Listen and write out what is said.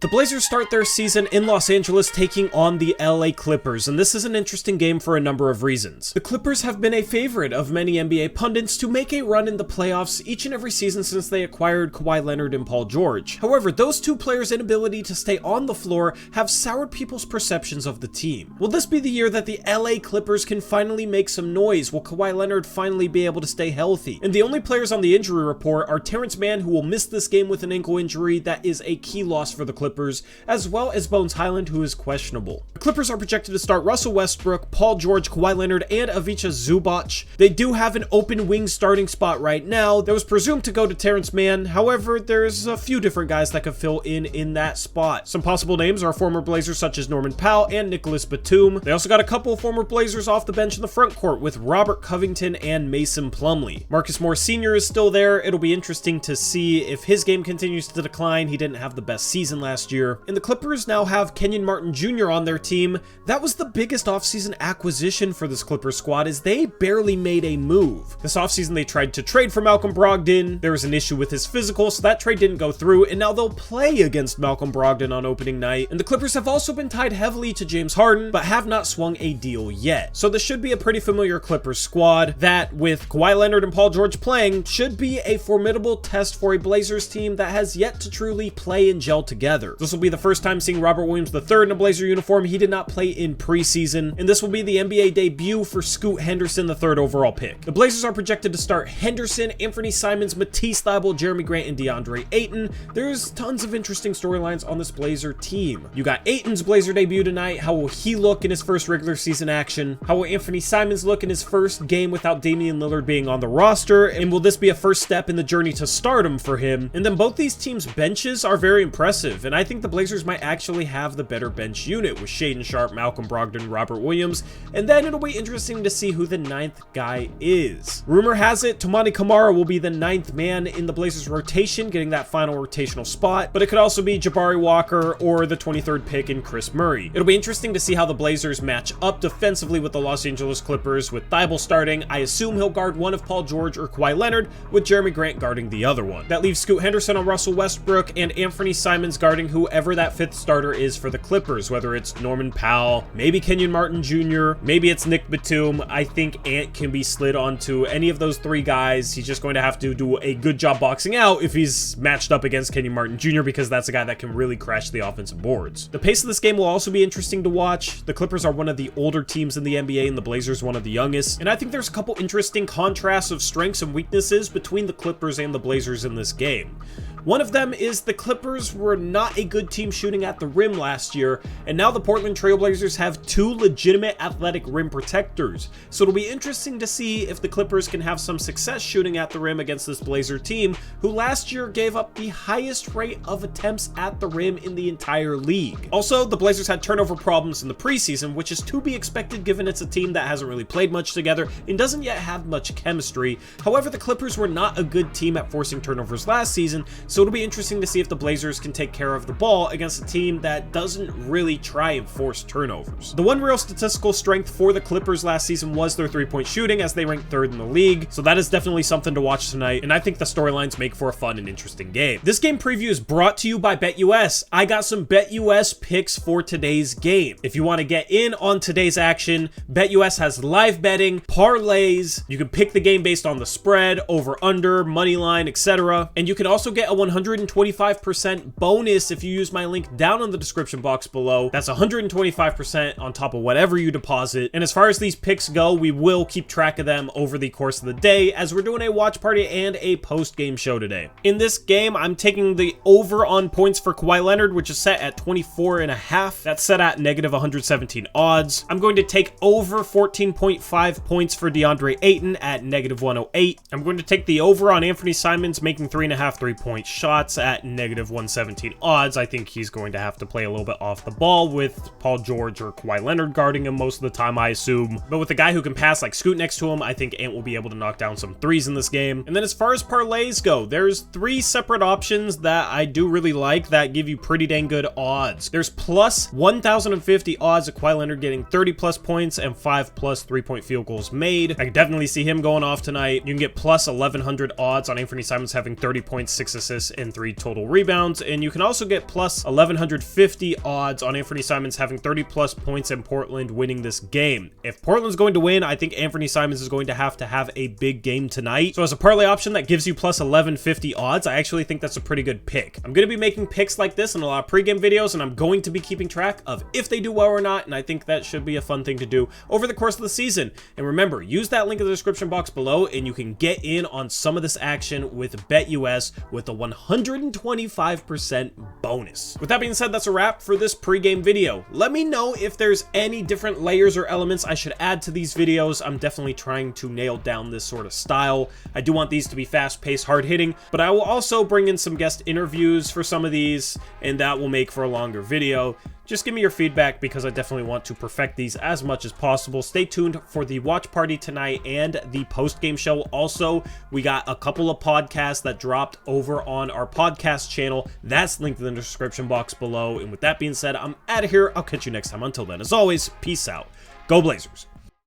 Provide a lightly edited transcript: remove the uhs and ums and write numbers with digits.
The Blazers start their season in Los Angeles taking on the LA Clippers, and this is an interesting game for a number of reasons. The Clippers have been a favorite of many NBA pundits to make a run in the playoffs each and every season since they acquired Kawhi Leonard and Paul George. However, those two players' inability to stay on the floor have soured people's perceptions of the team. Will this be the year that the LA Clippers can finally make some noise? Will Kawhi Leonard finally be able to stay healthy? And the only players on the injury report are Terrence Mann, who will miss this game with an ankle injury that is a key loss for the Clippers, as well as Bones Highland, who is questionable. The Clippers are projected to start Russell Westbrook, Paul George, Kawhi Leonard, and Ivica Zubac. They do have an open wing starting spot right now that was presumed to go to Terrence Mann. However, there's a few different guys that could fill in that spot. Some possible names are former Blazers such as Norman Powell and Nicholas Batum. They also got a couple of former Blazers off the bench in the front court with Robert Covington and Mason Plumlee. Marcus Morris Sr. is still there. It'll be interesting to see if his game continues to decline. He didn't have the best season last year. And the Clippers now have Kenyon Martin Jr. on their team. That was the biggest offseason acquisition for this Clippers squad, as they barely made a move. This offseason they tried to trade for Malcolm Brogdon. There was an issue with his physical, so that trade didn't go through, and now they'll play against Malcolm Brogdon on opening night. And the Clippers have also been tied heavily to James Harden, but have not swung a deal yet. So this should be a pretty familiar Clippers squad that, with Kawhi Leonard and Paul George playing, should be a formidable test for a Blazers team that has yet to truly play and gel together. This will be the first time seeing Robert Williams III in a Blazer uniform. He did not play in preseason, and this will be the NBA debut for Scoot Henderson, the third overall pick. The Blazers are projected to start Henderson, Anthony Simons, Matisse Thybulle, Jeremy Grant, and DeAndre Ayton. There's tons of interesting storylines on this Blazer team. You got Ayton's Blazer debut tonight. How will he look in his first regular season action? How will Anthony Simons look in his first game without Damian Lillard being on the roster? And will this be a first step in the journey to stardom for him? And then both these teams' benches are very impressive, and I think the Blazers might actually have the better bench unit with Shaedon Sharpe, Malcolm Brogdon, Robert Williams, and then it'll be interesting to see who the ninth guy is. Rumor has it Toumani Camara will be the ninth man in the Blazers rotation, getting that final rotational spot, but it could also be Jabari Walker or the 23rd pick in Chris Murray. It'll be interesting to see how the Blazers match up defensively with the Los Angeles Clippers, with Thybulle starting. I assume he'll guard one of Paul George or Kawhi Leonard, with Jeremy Grant guarding the other one. That leaves Scoot Henderson on Russell Westbrook and Anthony Simons guarding whoever that fifth starter is for the Clippers, whether it's Norman Powell, maybe Kenyon Martin Jr., maybe it's Nick Batum. I think Ant can be slid onto any of those three guys. He's just going to have to do a good job boxing out if he's matched up against Kenyon Martin Jr., because that's a guy that can really crash the offensive boards. The pace of this game will also be interesting to watch. The Clippers are one of the older teams in the NBA, and the Blazers one of the youngest, and I think there's a couple interesting contrasts of strengths and weaknesses between the Clippers and the Blazers in this game. One of them is the Clippers were not a good team shooting at the rim last year, and now the Portland Trail Blazers have two legitimate athletic rim protectors. So it'll be interesting to see if the Clippers can have some success shooting at the rim against this Blazer team, who last year gave up the highest rate of attempts at the rim in the entire league. Also, the Blazers had turnover problems in the preseason, which is to be expected given it's a team that hasn't really played much together and doesn't yet have much chemistry. However, the Clippers were not a good team at forcing turnovers last season, so it'll be interesting to see if the Blazers can take care of the ball against a team that doesn't really try and force turnovers. The one real statistical strength for the Clippers last season was their three-point shooting, as they ranked third in the league, so that is definitely something to watch tonight, and I think the storylines make for a fun and interesting game. This game preview is brought to you by BetUS. I got some BetUS picks for today's game. If you want to get in on today's action, BetUS has live betting, parlays. You can pick the game based on the spread, over, under, money line, etc. And you can also get a 125% bonus if you use my link down in the description box below. That's 125% on top of whatever you deposit. And as far as these picks go, we will keep track of them over the course of the day, as we're doing a watch party and a post-game show today. In this game, I'm taking the over on points for Kawhi Leonard, which is set at 24.5. That's set at negative 117 odds. I'm going to take over 14.5 points for DeAndre Ayton at negative 108. I'm going to take the over on Anthony Simons making 3.5 3-point shots at negative 117 odds. I think he's going to have to play a little bit off the ball with Paul George or Kawhi Leonard guarding him most of the time, I assume. But with a guy who can pass like Scoot next to him, I think Ant will be able to knock down some threes in this game. And then as far as parlays go, there's three separate options that I do really like that give you pretty dang good odds. There's plus 1,050 odds of Kawhi Leonard getting 30 plus points and 5 plus 3-point field goals made. I can definitely see him going off tonight. You can get plus 1,100 odds on Anthony Simons having 30 points, 6 assists, assists, and 3 total rebounds. And you can also get plus 1150 odds on Anthony Simons having 30 plus points and Portland winning this game. If Portland's going to win, I think Anthony Simons is going to have a big game tonight. So as a parlay option that gives you plus 1150 odds, I actually think that's a pretty good pick. I'm going to be making picks like this in a lot of pregame videos, and I'm going to be keeping track of if they do well or not, and I think that should be a fun thing to do over the course of the season. And remember, use that link in the description box below, and you can get in on some of this action with BetUS with a 125% bonus. With that being said, that's a wrap for this pregame video. Let me know if there's any different layers or elements I should add to these videos. I'm definitely trying to nail down this sort of style. I do want these to be fast-paced, hard-hitting, but I will also bring in some guest interviews for some of these, and that will make for a longer video. Just give me your feedback because I definitely want to perfect these as much as possible. Stay tuned for the watch party tonight and the post-game show. Also, we got a couple of podcasts that dropped over on our podcast channel. That's linked in the description box below. And with that being said, I'm out of here. I'll catch you next time. Until then, as always, peace out. Go Blazers.